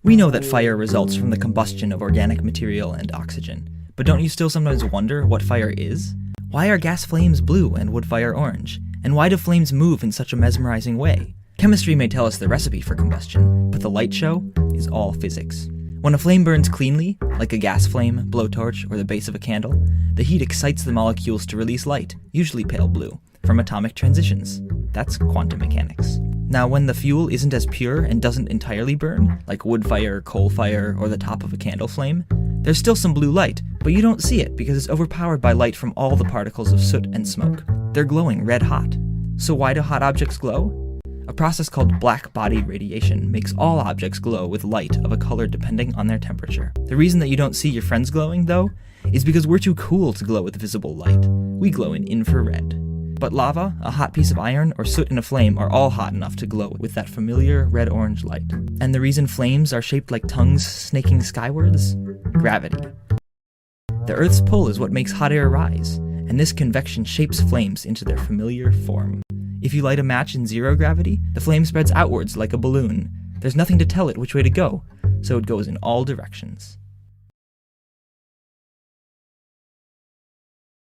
We know that fire results from the combustion of organic material and oxygen, but don't you still sometimes wonder what fire is? Why are gas flames blue and wood fire orange? And why do flames move in such a mesmerizing way? Chemistry may tell us the recipe for combustion, but the light show is all physics. When a flame burns cleanly, like a gas flame, blowtorch, or the base of a candle, the heat excites the molecules to release light, usually pale blue, from atomic transitions. That's quantum mechanics. Now, when the fuel isn't as pure and doesn't entirely burn, like wood fire, coal fire, or the top of a candle flame, there's still some blue light, but you don't see it because it's overpowered by light from all the particles of soot and smoke. They're glowing red hot. So why do hot objects glow? A process called black body radiation makes all objects glow with light of a color depending on their temperature. The reason that you don't see your friends glowing, though, is because we're too cool to glow with visible light. We glow in infrared. But lava, a hot piece of iron, or soot in a flame are all hot enough to glow with that familiar red-orange light. And the reason flames are shaped like tongues snaking skywards? Gravity. The Earth's pull is what makes hot air rise, and this convection shapes flames into their familiar form. If you light a match in zero gravity, the flame spreads outwards like a balloon. There's nothing to tell it which way to go, so it goes in all directions.